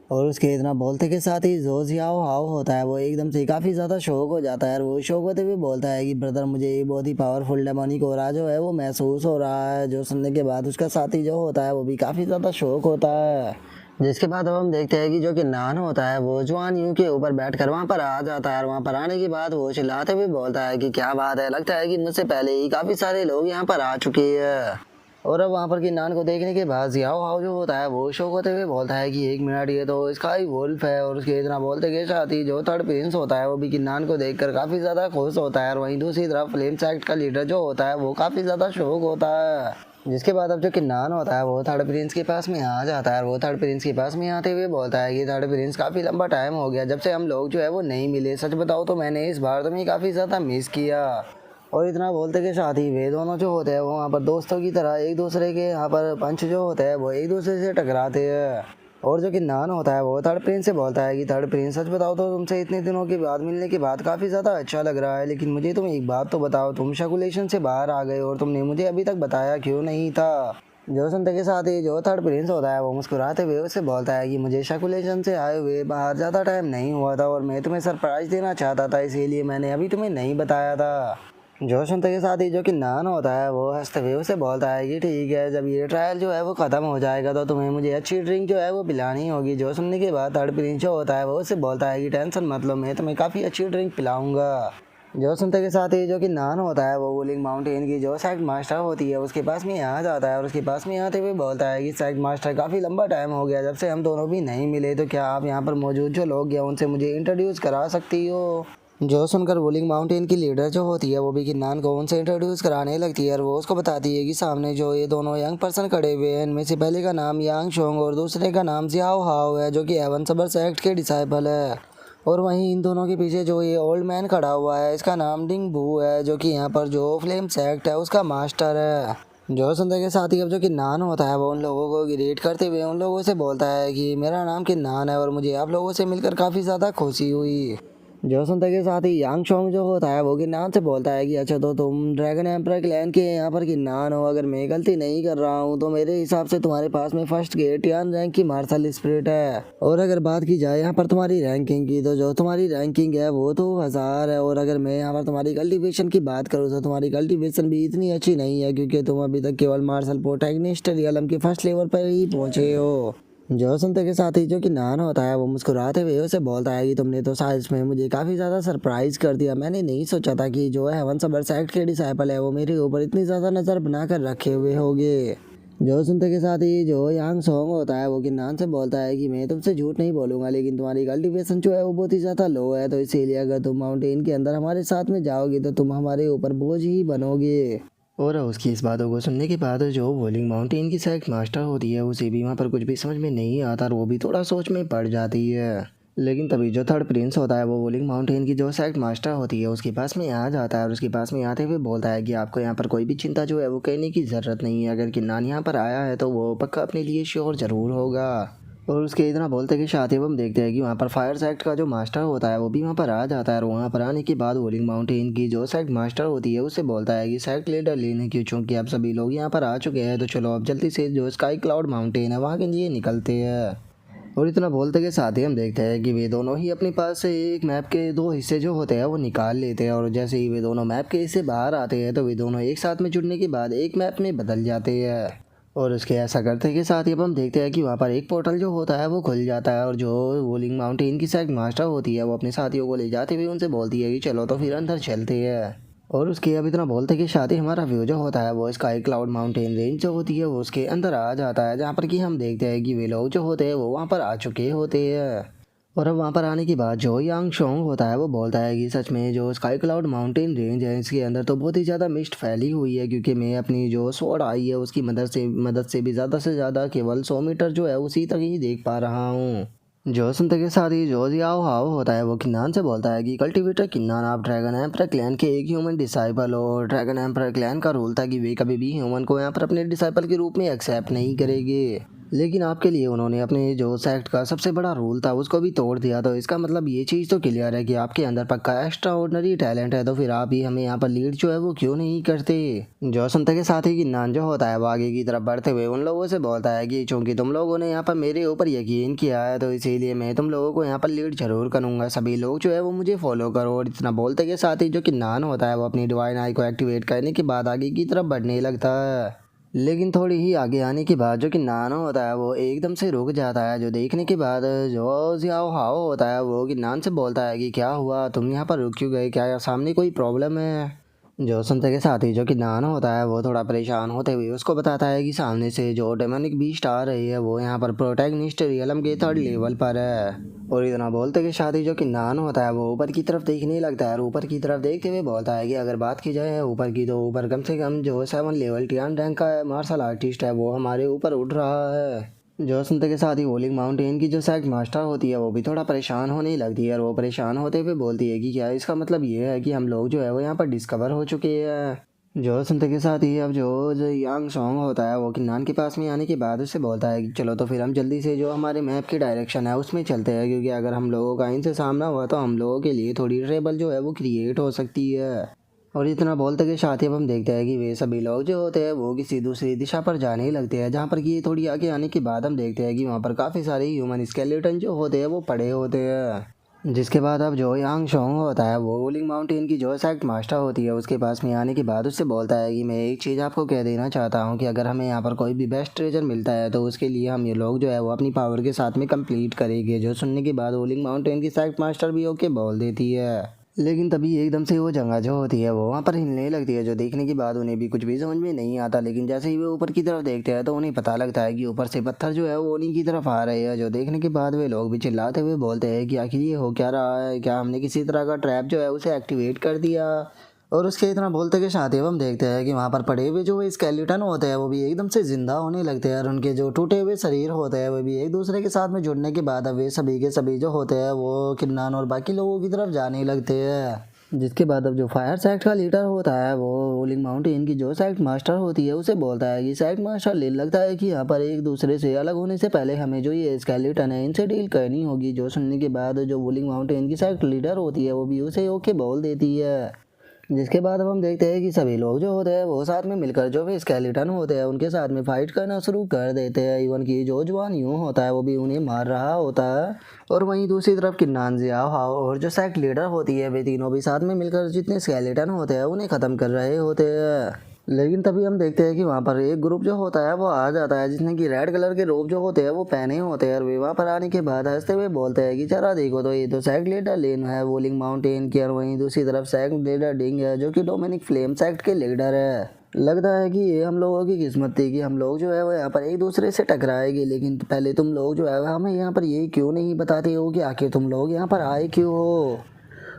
और उसके इतना बोलते के साथ ही जो जियाओ हाओ होता है वो एकदम से काफ़ी ज़्यादा शौक हो जाता है और वो शौक होते हुए बोलता है कि ब्रदर मुझे ये बहुत ही पावरफुल डेमोनिक हो रहा जो है वो महसूस हो रहा है। जो सुनने के बाद उसका साथी जो होता है वो भी काफ़ी ज़्यादा शौक होता है। जिसके बाद अब हम देखते हैं कि जो कि नान होता है वो जवान यूं के ऊपर बैठकर वहाँ पर आ जाता है और वहाँ पर आने के बाद वो चिल्लाते हुए बोलता है कि क्या बात है, लगता है कि मुझसे पहले ही काफ़ी सारे लोग यहाँ पर आ चुके हैं। और अब वहाँ पर कि नान को देखने के बाद जियाओ हाओ जो होता है वो शौक होते हुए बोलता है कि एक मिनट, ये तो स्काई वुल्फ है। और उसके इतना बोलते के साथ ही जो थर्ड प्रिंस होता है वो भी किन्नान को देखकर काफ़ी ज़्यादा खुश होता है और वहीं दूसरी तरफ फ्लेम सेक्ट का लीडर जो होता है वो काफ़ी ज़्यादा शौक होता है। जिसके बाद अब जो किन्नान होता है वो थर्ड प्रिंस के पास में आ जाता है और वो थर्ड प्रिंस के पास में आते हुए बोलता है कि थर्ड प्रिंस काफ़ी लंबा टाइम हो गया जब से हम लोग जो है वो नहीं मिले। सच बताओ तो मैंने इस बार तुम्हें काफ़ी ज़्यादा मिस किया। और इतना बोलते के साथ ही वे दोनों जो होते हैं वो वहाँ पर दोस्तों की तरह एक दूसरे के यहाँ पर पंच जो होते हैं वो एक दूसरे से टकराते हैं। और जो कि नान होता है वो थर्ड प्रिंस से बोलता है कि थर्ड प्रिंस सच बताओ तो तुमसे इतने दिनों के बाद मिलने के बाद काफ़ी ज़्यादा अच्छा लग रहा है, लेकिन मुझे तुम एक बात तो बताओ, तुम शकुलेशन से बाहर आ गए और तुमने मुझे अभी तक बताया क्यों नहीं था। जो सुनते के साथ ही जो थर्ड प्रिंस होता है वो मुस्कुराते हुए उससे बोलता है कि मुझे शकुलेशन से आए हुए बाहर ज़्यादा टाइम नहीं हुआ था और मैं तुम्हें सरप्राइज़ देना चाहता था, इसीलिए मैंने अभी तुम्हें नहीं बताया था। जो सुनते के साथ ही जो कि नान होता है वो हंसते हुए उसे बोलता है कि ठीक है, जब ये ट्रायल जो है वो ख़त्म हो जाएगा तो तुम्हें मुझे अच्छी ड्रिंक जो है वो पिलानी होगी। जो सुनने के बाद थर्ड प्रिंस जो होता है वो उसे बोलता है कि टेंशन मत लो, मैं तुम्हें काफ़ी अच्छी ड्रिंक पिलाऊंगा। जो सुनते के साथ ही जो कि नान होता है वो वुलिंग माउंटेन की जो सेक्ट मास्टर होती है उसके पास में आ जाता है और उसके पास में आते हुए बोलता है कि सेक्ट मास्टर काफ़ी लंबा टाइम हो गया जब से हम दोनों भी नहीं मिले, तो क्या आप यहाँ पर मौजूद जो लोग हैं उनसे मुझे इंट्रोड्यूस करा सकती हो। जो सुनकर वुलिंग माउंटेन की लीडर जो होती है वो भी किन्नान को उनसे इंट्रोड्यूस कराने लगती है और वो उसको बताती है कि सामने जो ये दोनों यंग पर्सन खड़े हुए हैं इनमें से पहले का नाम यांग शोंग और दूसरे का नाम जियाओ हाओ है जो कि एवन सबर सेक्ट के डिसाइपल है। और वहीं इन दोनों के पीछे जो ये ओल्ड मैन खड़ा हुआ है इसका नाम डिंग बू है जो कि यहाँ पर जो फ्लेम सेक्ट है उसका मास्टर है। जो सुनते के साथ ही अब जो किन्नान होता है वो उन लोगों को ग्रीट करते हुए उन लोगों से बोलता है कि मेरा नाम किन्नान है और मुझे आप लोगों से मिलकर काफ़ी ज़्यादा खुशी हुई। जो सुनते के साथ ही यांग शोंग जो होता है वो किन्नान से बोलता है कि अच्छा तो तुम ड्रैगन एम्पर क्लैन के यहाँ पर किन्नान हो, अगर मैं गलती नहीं कर रहा हूँ तो मेरे हिसाब से तुम्हारे पास में फर्स्ट गेट यान रैंक की मार्शल स्पिरिट है। और अगर बात की जाए यहाँ पर तुम्हारी रैंकिंग की तो जो तुम्हारी रैंकिंग है वो तो 1000 है। और अगर मैं यहाँ पर तुम्हारी कल्टीवेशन की बात करूँ तो तुम्हारी कल्टीवेशन भी इतनी अच्छी नहीं है क्योंकि तुम अभी तक केवल मार्शल प्रोटैगनिस्ट रियलम के फर्स्ट लेवल पर ही पहुँचे हो। जो सुनते के साथ ही जो कि नान होता है वो मुस्कुराते हुए उसे बोलता है कि तुमने तो शायद इसमें मुझे काफ़ी ज़्यादा सरप्राइज कर दिया, मैंने नहीं सोचा था कि जो है वन सबर सेक्ट के डिसाइपल है वो मेरे ऊपर इतनी ज़्यादा नज़र बनाकर रखे हुए होंगे। जो सुनते के साथ ही जो यांग सोंग होता है वो किन्नान से बोलता है कि मैं तुमसे झूठ नहीं बोलूँगा लेकिन तुम्हारी कल्टीवेशन जो है वो बहुत ही ज़्यादा लो है, तो इसीलिए अगर तुम माउंटेन के अंदर हमारे साथ में जाओगे तो तुम हमारे ऊपर बोझ ही बनोगे। और उसकी इस बातों को सुनने के बाद जो वुलिंग माउंटेन की सेक्ट मास्टर होती है उसे भी वहाँ पर कुछ भी समझ में नहीं आता और वो भी थोड़ा सोच में पड़ जाती है। लेकिन तभी जो थर्ड प्रिंस होता है वो वुलिंग माउंटेन की जो सेक्ट मास्टर होती है उसके पास में आ जाता है और उसके पास में आते हुए बोलता है कि आपको यहाँ पर कोई भी चिंता जो है वो करने की ज़रूरत नहीं है, अगर किन्नान यहाँ पर आया है तो वो पक्का अपने लिए श्योर ज़रूर होगा। और उसके इतना बोलते कि साथ ही हम देखते हैं कि वहाँ पर फायर सेक्ट का जो मास्टर होता है वो भी वहाँ पर आ जाता है और वहाँ पर आने के बाद वुलिंग माउंटेन की जो सेक्ट मास्टर होती है उससे बोलता है कि सेक्ट लीडर लेने की चूँकि अब सभी लोग यहाँ पर आ चुके हैं तो चलो अब जल्दी से जो स्काई क्लाउड माउंटेन है वहाँ के लिए निकलते हैं। और इतना बोलते के साथ ही हम देखते हैं कि वे दोनों ही अपने पास से एक मैप के दो हिस्से जो होते हैं वो निकाल लेते हैं और जैसे ही वे दोनों मैप के हिस्से बाहर आते हैं तो वे दोनों एक साथ में जुड़ने के बाद एक मैप में बदल जाते हैं। और उसके ऐसा करते के साथ ही अब हम देखते हैं कि वहाँ पर एक पोर्टल जो होता है वो खुल जाता है और जो वुलिंग माउंटेन की सेक्ट मास्टर होती है वो अपने साथियों को ले जाते हुए उनसे बोलती है कि चलो तो फिर अंदर चलते हैं। और उसके अब इतना बोलते कि साथ ही हमारा व्यू जो होता है वो स्काई क्लाउड माउंटेन रेंज जो होती है वो उसके अंदर आ जाता है जहाँ पर कि हम देखते हैं कि वे लोग जो होते हैं वो वहाँ पर आ चुके होते हैं। और अब वहाँ पर आने के बाद जो यांग शोंग होता है वो बोलता है कि सच में जो स्काई क्लाउड माउंटेन रेंज है इसके अंदर तो बहुत ही ज़्यादा मिस्ट फैली हुई है क्योंकि मैं अपनी जो स्वॉर्ड आई है उसकी मदद से भी ज़्यादा से ज़्यादा केवल 100 मीटर जो है उसी तक ही देख पा रहा हूँ। जो सुनते के साथ ही जो जियाओ हाओ होता है वो किन्नान से बोलता है कि कल्टीवेटर किन्नान, आप ड्रैगन एम्पर क्लैन के एक ह्यूमन डिसाइपल हो और ड्रैगन एम्पर क्लैन का रूल था कि वे कभी भी ह्यूमन को यहाँ पर अपने डिसाइपल के रूप में एक्सेप्ट नहीं करेंगे। लेकिन आपके लिए उन्होंने अपने जो सेक्ट का सबसे बड़ा रूल था उसको भी तोड़ दिया। तो इसका मतलब ये चीज़ तो क्लियर है कि आपके अंदर पक्का एक्स्ट्रा ऑर्डिनरी टैलेंट है। तो फिर आप ही हमें यहाँ पर लीड जो है वो क्यों नहीं करते। जो सुनते के साथ ही गिन्नान जो होता है वो आगे की तरफ बढ़ते हुए उन लोगों से बोलता है कि चूंकि तुम लोगों ने यहाँ पर मेरे ऊपर यकीन किया है तो इसीलिए मैं तुम लोगों को यहाँ पर लीड जरूर करूंगा। सभी लोग जो है वो मुझे फॉलो करो। और इतना बोलते के साथ ही जो गिन्नान होता है वो अपनी डिवाइन आई को एक्टिवेट करने के बाद आगे की तरफ बढ़ने लगता है। लेकिन थोड़ी ही आगे आने के बाद जो कि नानो होता है वो एकदम से रुक जाता है। जो देखने के बाद जो जियाओ हाओ होता है वो कि नान से बोलता है कि क्या हुआ, तुम यहाँ पर रुक क्यों गए, क्या सामने कोई प्रॉब्लम है। जो सुनते के साथ ही जो कि नान होता है वो थोड़ा परेशान होते हुए उसको बताता है कि सामने से जो डेमोनिक बीस्ट आ रही है वो यहाँ पर प्रोटैगनिस्ट रियलम के 3rd लेवल पर है। और इतना बोलते के साथ ही जो कि नान होता है वो ऊपर की तरफ देखने लगता है और ऊपर की तरफ देखते हुए बोलता है कि अगर बात की जाए ऊपर की तो ऊपर कम से कम जो 7 लेवल टियान रैंक का मार्शल आर्टिस्ट है वो हमारे ऊपर उड़ रहा है। जो सुनते के साथ ही वोलिंग माउंटेन की जो सेक्ट मास्टर होती है वो भी थोड़ा परेशान होने लगती है और वो परेशान होते हुए बोलती है कि क्या इसका मतलब ये है कि हम लोग जो है वो यहाँ पर डिस्कवर हो चुके हैं। जो सुनते के साथ ही अब जो यांग सॉन्ग होता है वो किन्नान के पास में आने के बाद उससे बोलता है कि चलो तो फिर हम जल्दी से जो हमारे मैप की डायरेक्शन है उसमें चलते हैं, क्योंकि अगर हम लोगों का इनसे सामना हुआ तो हम लोगों के लिए थोड़ी ट्रेबल जो है वो क्रिएट हो सकती है। और इतना बोलते के साथ ही अब हम देखते हैं कि वे सभी लोग जो होते हैं वो किसी दूसरी दिशा पर जाने ही लगते हैं, जहाँ पर कि थोड़ी आगे आने के बाद हम देखते हैं कि वहाँ पर काफ़ी सारे ह्यूमन स्केलेटन जो होते हैं वो पड़े होते हैं। जिसके बाद अब जो यांग शोंग होता है वो वोलिंग माउंटेन की जो सेक्ट मास्टर होती है उसके पास में आने के बाद उससे बोलता है कि मैं एक चीज़ आपको कह देना चाहता हूँ कि अगर हमें यहाँ पर कोई भी बेस्ट ट्रेजर मिलता है तो उसके लिए हम ये लोग जो है वो अपनी पावर के साथ में कंप्लीट करेंगे। जो सुनने के बाद वोलिंग माउंटेन की सेक्ट मास्टर भी ओके बोल देती है। लेकिन तभी एकदम से वो जगह जो होती है वो वहाँ पर हिलने लगती है। जो देखने के बाद उन्हें भी कुछ भी समझ में नहीं आता, लेकिन जैसे ही वे ऊपर की तरफ देखते हैं तो उन्हें पता लगता है कि ऊपर से पत्थर जो है वो उन्हीं की तरफ आ रहे हैं। जो देखने के बाद वे लोग भी चिल्लाते हुए बोलते हैं कि आखिर ये हो क्या रहा है, क्या हमने किसी तरह का ट्रैप जो है उसे एक्टिवेट कर दिया। और उसके इतना बोलते के साथ ही हम देखते हैं कि वहाँ पर पड़े हुए जो स्केलेटन होते हैं वो भी एकदम से जिंदा होने लगते हैं और उनके जो टूटे हुए शरीर होते हैं वो भी एक दूसरे के साथ में जुड़ने के बाद अब वे सभी के सभी जो होते हैं वो किन्नान और बाकी लोगों की तरफ जाने लगते हैं। जिसके बाद अब जो फायर सेक्ट का लीडर होता है वो वोलिंग माउंटेन की जो सेक्ट मास्टर होती है उसे बोलता है कि सेक्ट मास्टर ले लगता है कि यहाँ पर एक दूसरे से अलग होने से पहले हमें जो ये स्केलेटन है इनसे डील करनी होगी। जो सुनने के बाद जो वोलिंग माउंटेन की सेक्ट लीडर होती है वो भी उसे ओके बोल देती है। जिसके बाद अब हम देखते हैं कि सभी लोग जो होते हैं वो साथ में मिलकर जो भी स्केलेटन होते हैं उनके साथ में फाइट करना शुरू कर देते हैं। इवन कि जो जवान यूं होता है वो भी उन्हें मार रहा होता है। और वहीं दूसरी तरफ किन्नान जियाओ हाओ और जो सेक्ट लीडर होती है वे तीनों भी साथ में मिलकर जितने स्केलेटन होते हैं उन्हें ख़त्म कर रहे होते हैं। लेकिन तभी हम देखते हैं कि वहाँ पर एक ग्रुप जो होता है वो आ जाता है जिसने कि रेड कलर के रोब जो होते हैं वो पहने होते हैं। और वे वहाँ पर आने के बाद हंसते हुए बोलते हैं कि चला देखो तो ये तो सेक्ट लीडर लेन है वोलिंग माउंटेन की, और वहीं दूसरी तरफ सेक्ट लीडर डिंग है जो कि डोमिनिक फ्लेम सेक्ट के लीडर है। लगता है कि ये हम लोगों की किस्मत थी कि हम लोग जो है वो यहाँ पर एक दूसरे से टकराएंगे, लेकिन पहले तुम लोग जो है हमें यहाँ पर ये क्यों नहीं बताते हो कि आखिर तुम लोग यहाँ पर आए क्यों हो।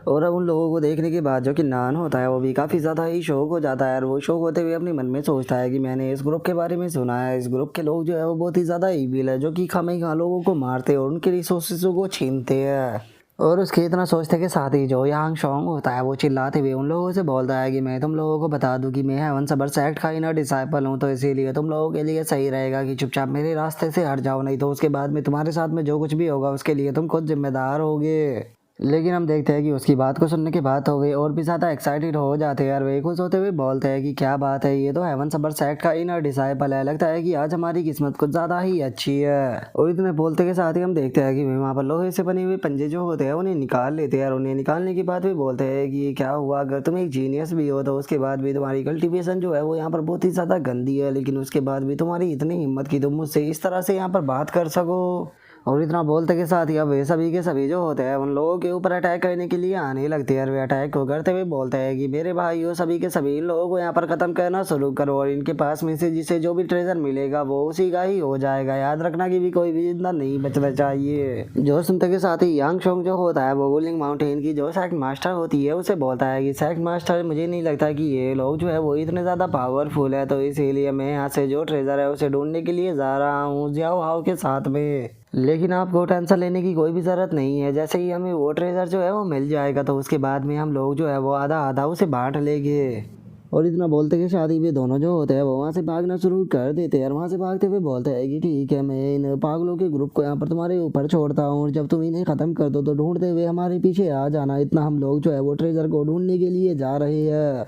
और अब उन लोगों को देखने के बाद जो कि नान होता है वो भी काफ़ी ज़्यादा ही शौक हो जाता है और वो शौक होते हुए अपने मन में सोचता है कि मैंने इस ग्रुप के बारे में सुना है, इस ग्रुप के लोग जो है वो बहुत ही ज़्यादा ईविल है जो कि खामखा लोगों को मारते हैं और उनके रिसोर्सेज को छीनते हैं। और उसके इतना सोचते के साथ ही जो यांग शोंग होता है वो चिल्लाते हुए उन लोगों से बोलता है कि मैं तुम लोगों को बता दूं कि मैं हेवन सबर सेक्ट का इनर डिसाइपल हूँ, तो इसीलिए तुम लोगों के लिए सही रहेगा कि चुपचाप मेरे रास्ते से हट जाओ, नहीं तो उसके बाद में तुम्हारे साथ में जो कुछ भी होगा उसके लिए तुम खुद जिम्मेदार होगे। लेकिन हम देखते हैं कि उसकी बात को सुनने के बाद हो गए और भी ज़्यादा एक्साइटेड हो जाते हैं और वे खुश होते हुए बोलते हैं कि क्या बात है, ये तो हेवन सबर सेक्ट का इनर डिसाइपल है, लगता है कि आज हमारी किस्मत कुछ ज़्यादा ही अच्छी है। और इतने बोलते के साथ ही हम देखते हैं कि वे वहाँ पर लोहे से बने हुए पंजे जो होते हैं उन्हें निकाल लेते हैं और उन्हें निकालने के बाद भी बोलते हैं कि क्या हुआ, अगर तुम एक जीनियस भी हो तो उसके बाद भी तुम्हारी कल्टिवेशन जो है वो यहाँ पर बहुत ही ज़्यादा गंदी है, लेकिन उसके बाद भी तुम्हारी इतनी हिम्मत की तुम मुझसे इस तरह से यहाँ पर बात कर सको। और इतना बोलते के साथ ही अब वे सभी के सभी जो होते हैं उन लोगों के ऊपर अटैक करने के लिए आने लगते हैं और वे अटैक को करते हुए बोलते हैं कि मेरे भाइयों सभी के सभी इन लोगों को यहाँ पर ख़त्म करना शुरू करो और इनके पास में से जिसे जो भी ट्रेजर मिलेगा वो उसी का ही हो जाएगा, याद रखना कि भी कोई भी जिंदा नहीं बचना चाहिए। जो सुनते के साथ ही यांग शोंग जो होता है वो वोलिंग माउंटेन की जो सेक्ट मास्टर होती है उसे बोलता है कि सेक्ट मास्टर मुझे नहीं लगता कि ये लोग जो है वो इतने ज़्यादा पावरफुल है, तो इसीलिए मैं यहाँ से जो ट्रेजर है उसे ढूंढने के लिए जा रहा हूँ जियाओ हाओ के साथ में। लेकिन आपको टेंशन लेने की कोई भी ज़रूरत नहीं है, जैसे ही हमें वो ट्रेजर जो है वो मिल जाएगा तो उसके बाद में हम लोग जो है वो आधा आधा उसे बांट लेंगे। और इतना बोलते के शादी में दोनों जो होते हैं वो वहाँ से भागना शुरू कर देते हैं और वहाँ से भागते हुए बोलते हैं कि ठीक है, मैं इन पागलों के ग्रुप को यहाँ पर तुम्हारे ऊपर छोड़ता हूँ और जब तुम इन्हें ख़त्म कर दो तो ढूंढते हुए हमारे पीछे आ जाना। इतना हम लोग जो है वो ट्रेजर को ढूंढने के लिए जा रहे हैं।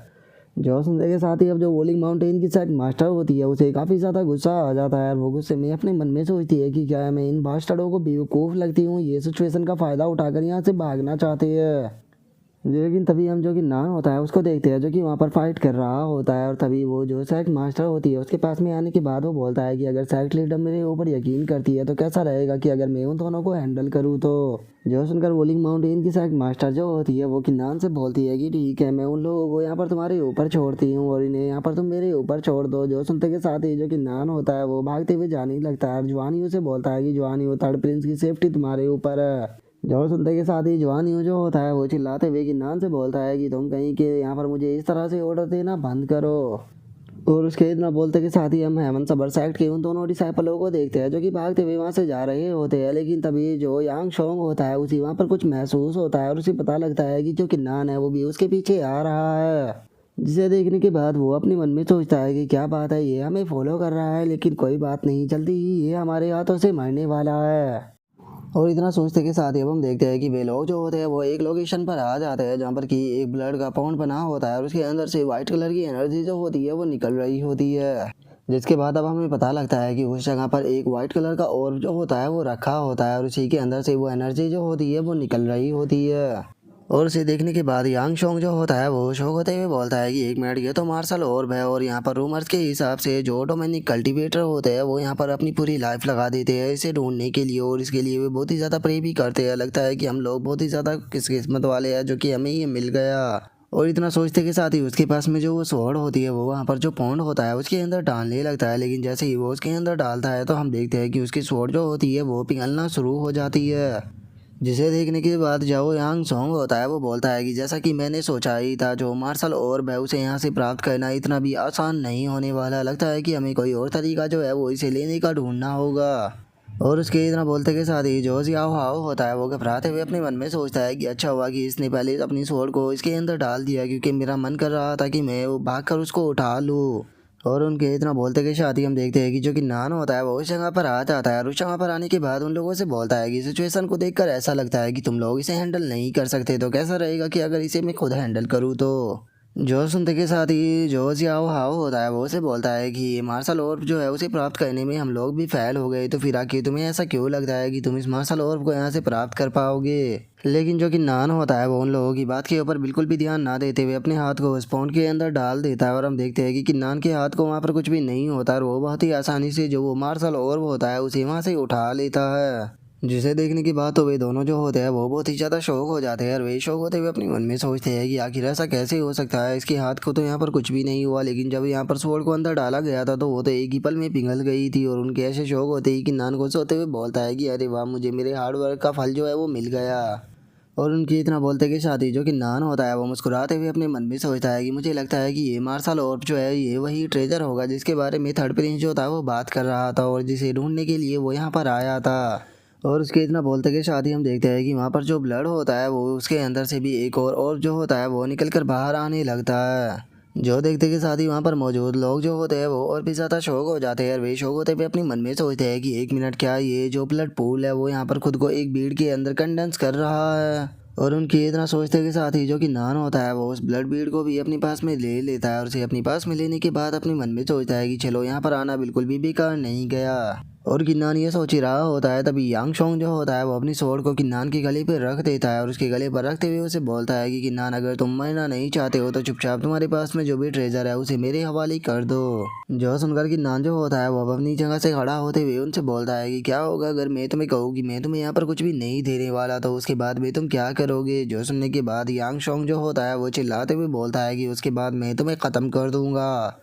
जो सुनते के साथ ही अब जो वोलिंग माउंटेन की साइड मास्टर होती है उसे काफ़ी ज़्यादा गुस्सा आ जाता है और वो गुस्से में अपने मन में सोचती है कि क्या मैं इन बास्टर्डों को बेवकूफ़ लगती हूँ, ये सिचुएशन का फ़ायदा उठाकर यहाँ से भागना चाहते हैं। लेकिन तभी हम जो कि नान होता है उसको देखते हैं जो कि वहाँ पर फाइट कर रहा होता है और तभी वो जो सेक्ट मास्टर होती है उसके पास में आने के बाद वो बोलता है कि अगर सेक्ट लीडर मेरे ऊपर यकीन करती है तो कैसा रहेगा कि अगर मैं उन दोनों को हैंडल करूँ। तो जो सुनकर वोलिंग माउंटेन की सेक्ट मास्टर जो होती है वो किन्नान से बोलती है कि ठीक है, मैं उन लोगों को यहाँ पर तुम्हारे ऊपर छोड़ती हूँ और इन्हें यहाँ पर तुम मेरे ऊपर छोड़ दो। जो सुनते के साथ ही जो कि नान होता है वो भागते हुए जाने लगता है और जवानी उसे बोलता है कि जवानी वो थर्ड प्रिंस की सेफ्टी तुम्हारे ऊपर है। जो सुनते के साथ ही जवान यूं जो होता है वो चिल्लाते हुए किन्नान से बोलता है कि तुम कहीं के यहाँ पर मुझे इस तरह से ऑर्डर देना बंद करो। और उसके इतना बोलते के साथ ही हम हेमंत सबर सेक्ट के उन दोनों डिसाइपलों को देखते हैं जो कि भागते हुए वहाँ से जा रहे होते हैं। लेकिन तभी जो यांग शोंग होता है उसी वहाँ पर कुछ महसूस होता है और उसे पता लगता है कि जो किन्नान है वो भी उसके पीछे आ रहा है। जिसे देखने के बाद वो अपने मन में सोचता है कि क्या बात है, ये हमें फॉलो कर रहा है, लेकिन कोई बात नहीं, जल्दी ही ये हमारे हाथों से मरने वाला है। और इतना सोचते के साथ ही अब हम देखते हैं कि वे लोग जो होते हैं वो एक लोकेशन पर आ जाते हैं जहाँ पर कि एक ब्लड का पाउंड बना होता है और उसके अंदर से वाइट कलर की एनर्जी जो होती है वो निकल रही होती है। जिसके बाद अब हमें पता लगता है कि उस जगह पर एक वाइट कलर का ऑर्ब जो होता है वो रखा होता है और उसी के अंदर से वो एनर्जी जो होती है वो निकल रही होती है। और उसे देखने के बाद यांग शोंग जो होता है वो शौक होते हुए बोलता है कि एक मिनट, ये तो मार्शल ऑर्ब है और यहाँ पर रूमर्स के हिसाब से जो ऑटोमेटिक कल्टीवेटर होते हैं वो यहाँ पर अपनी पूरी लाइफ लगा देते हैं इसे ढूंढने के लिए और इसके लिए वे बहुत ही ज़्यादा प्रे भी करते हैं। लगता है कि हम लोग बहुत ही ज़्यादा किस्मत वाले हैं जो कि हमें ये मिल गया। और इतना सोचते के साथ ही उसके पास में जो वो स्वॉर्ड होती है वो वहाँ पर जो पौंड होता है उसके अंदर डालने लगता है। लेकिन जैसे ही वो उसके अंदर डालता है तो हम देखते हैं कि उसकी स्वॉर्ड जो होती है वो पिघलना शुरू हो जाती है। जिसे देखने के बाद जाओ यांग सॉन्ग होता है वो बोलता है कि जैसा कि मैंने सोचा ही था, जो मार्शल ऑर्ब है उसे यहाँ से प्राप्त करना इतना भी आसान नहीं होने वाला। लगता है कि हमें कोई और तरीका जो है वो इसे लेने का ढूंढना होगा। और उसके इतना बोलते के साथ ही जो जियाओ हाओ होता है वो घबराते हुए अपने मन में सोचता है कि अच्छा हुआ कि इसने पहले अपनी स्वॉर्ड को इसके अंदर डाल दिया, क्योंकि मेरा मन कर रहा था कि मैं वो भाग कर उसको उठा लूँ। और उनके इतना बोलते के साथ ही हम देखते हैं कि जो कि नान होता है वो उस जगह पर आ जाता है और उस जगह पर आने के बाद उन लोगों से बोलता है कि सिचुएशन को देखकर ऐसा लगता है कि तुम लोग इसे हैंडल नहीं कर सकते, तो कैसा रहेगा कि अगर इसे मैं खुद हैंडल करूँ। तो जो सुनते के साथ ही जो जियाओ हाओ होता है वो उसे बोलता है कि ये मार्शल ऑर्ब जो है उसे प्राप्त करने में हम लोग भी फेल हो गए, तो फिर आखिर तुम्हें ऐसा क्यों लगता है कि तुम इस मार्शल ऑर्ब को यहाँ से प्राप्त कर पाओगे। लेकिन जो कि नान होता है वो उन लोगों की बात के ऊपर बिल्कुल भी ध्यान ना देते हुए अपने हाथ को उस पाउंड के अंदर डाल देता है और हम देखते हैं कि किन्नान के हाथ को वहाँ पर कुछ भी नहीं होता और वो बहुत ही आसानी से जो वो मार्शल ऑर्ब होता है उसे वहाँ से उठा लेता है। जिसे देखने के बाद तो वे दोनों जो होते हैं वो बहुत ही ज़्यादा शौक हो जाते हैं और वे शौक होते हुए अपने मन में सोचते हैं कि आखिर ऐसा कैसे हो सकता है, इसके हाथ को तो यहाँ पर कुछ भी नहीं हुआ, लेकिन जब यहाँ पर स्वॉर्ड को अंदर डाला गया था तो वो तो एक ही पल में पिघल गई थी। और उनके ऐसे शौक होते ही कि नान खुश होते हुए बोलता है कि अरे वाह, मुझे मेरे हार्डवर्क का फल जो है वो मिल गया। और उनकी इतना बोलते के साथ ही जो कि नान होता है वो मुस्कुराते हुए अपने मन में सोचता है कि मुझे लगता है कि ये मार्शल ऑर्ब जो है ये वही ट्रेजर होगा जिसके बारे में थर्ड प्रिंस जो था वो बात कर रहा था और जिसे ढूंढने के लिए वो यहाँ पर आया था। और उसके इतना बोलते के साथ ही हम देखते हैं कि वहाँ पर जो ब्लड होता है वो उसके अंदर से भी एक और जो होता है वो निकल कर बाहर आने लगता है। जो देखते के साथ ही वहाँ पर मौजूद लोग जो होते हैं वो और भी ज़्यादा शौक हो जाते हैं और वे शौक होते हुए अपने मन में सोचते हैं कि एक मिनट, क्या ये जो ब्लड पूल है वो यहाँ पर खुद को एक बीड के अंदर कंडेंस कर रहा है। और उनकी इतना सोचते के साथ ही जो कि नान होता है वो उस ब्लड बीड को भी अपने पास में ले लेता है और उसे अपने पास में लेने के बाद अपने मन में सोचता है कि चलो यहाँ पर आना बिल्कुल भी बेकार नहीं गया। और किन्नान ये सोच ही रहा होता है तभी यांग शोंग जो होता है वो अपनी स्वॉर्ड को किन्नान के गले पर रख देता है और उसके गले पर रखते हुए उसे बोलता है कि किन्नान, अगर तुम मरना नहीं चाहते हो तो चुपचाप तुम्हारे पास में जो भी ट्रेजर है उसे मेरे हवाले कर दो। जो सुनकर किन्नान जो होता है वो अपनी जगह से खड़ा होते हुए उनसे बोलता है कि क्या होगा अगर मैं तुम्हें कहूँ कि मैं तुम्हें यहाँ पर कुछ भी नहीं देने वाला, तो उसके बाद में तुम क्या करोगे। जो सुनने के बाद यांग शोंग जो होता है वो चिल्लाते हुए बोलता है कि उसके बाद मैं तुम्हें ख़त्म कर दूंगा।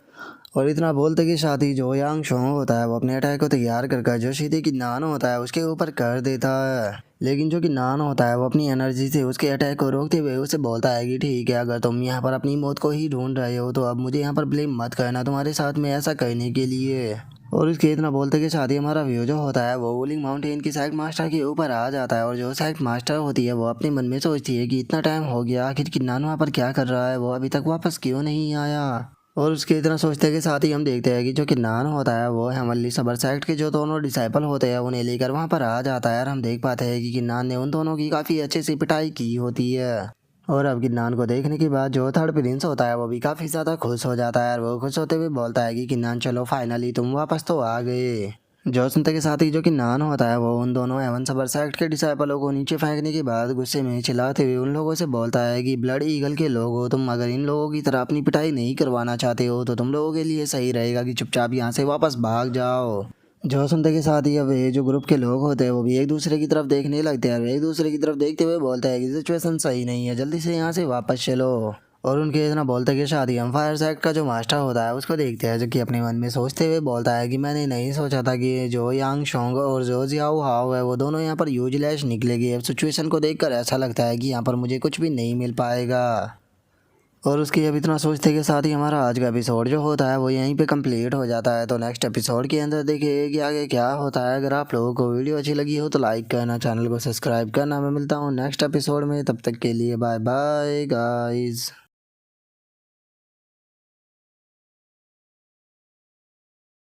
और इतना बोलते कि साथ ही जो यांग शोंग होता है वो अपने अटैक को तैयार कर जो सीधे की नान होता है उसके ऊपर कर देता है। लेकिन जो कि नान होता है वो अपनी एनर्जी से उसके अटैक को रोकते हुए उसे बोलता है कि ठीक है, अगर तुम यहाँ पर अपनी मौत को ही ढूंढ रहे हो तो अब मुझे यहाँ पर ब्लेम मत करना तुम्हारे साथ में ऐसा करने के लिए। और इसके इतना बोलते के साथ ही हमारा व्यू जो होता है वो वुलिंग माउंटेन की साइक मास्टर के ऊपर आ जाता है। और जो साइक मास्टर होती है वो अपने मन में सोचती है कि इतना टाइम हो गया, आखिर किन्नान वहाँ पर क्या कर रहा है, वो अभी तक वापस क्यों नहीं आया। और उसके इतना सोचते के साथ ही हम देखते हैं कि जो किन्नान होता है वो हेमनली सबर सेक्ट के जो दोनों डिसाइपल होते हैं उन्हें लेकर वहाँ पर आ जाता है। और हम देख पाते हैं कि किन्नान ने उन दोनों की काफ़ी अच्छे से पिटाई की होती है। और अब किन्नान को देखने के बाद जो थर्ड प्रिंस होता है वो भी काफ़ी ज़्यादा खुश हो जाता है। और वो खुश होते हुए बोलता है कि किन्नान चलो फाइनली तुम वापस तो आ गए। जो सुनते के साथ ही जो किन्नान होता है वो उन दोनों एवन सबर सेक्ट के डिसाइपलों को नीचे फेंकने के बाद गुस्से में चिल्लाते हुए उन लोगों से बोलता है कि ब्लड ईगल के लोग हो तुम, अगर इन लोगों की तरह अपनी पिटाई नहीं करवाना चाहते हो तो तुम लोगों के लिए सही रहेगा कि चुपचाप यहाँ से वापस भाग जाओ। जो सुनते के साथ ही अब ये जो ग्रुप के लोग होते हैं वो भी एक दूसरे की तरफ देखने लगते हैं। और एक दूसरे की तरफ देखते हुए बोलते हैं कि सिचुएशन सही नहीं है, जल्दी से यहाँ से वापस चलो। और उनके इतना बोलते के साथ ही हम फायर सेक्ट का जो मास्टर होता है उसको देखते हैं, जो कि अपने मन में सोचते हुए बोलता है कि मैंने नहीं सोचा था कि जो यांग शोंग और जो जियाओ हाओ है वो दोनों यहाँ पर यूजलेस निकलेगी। अब सिचुएशन को देखकर ऐसा लगता है कि यहाँ पर मुझे कुछ भी नहीं मिल पाएगा। और उसकी अब इतना सोचते के साथ ही हमारा आज का एपिसोड जो होता है वो यहीं पे कंप्लीट हो जाता है। तो नेक्स्ट एपिसोड के अंदर देखिए कि आगे क्या होता है। अगर आप लोगों को वीडियो अच्छी लगी हो तो लाइक करना, चैनल को सब्सक्राइब करना। मैं मिलता हूँ नेक्स्ट एपिसोड में, तब तक के लिए बाय बाय गाइस।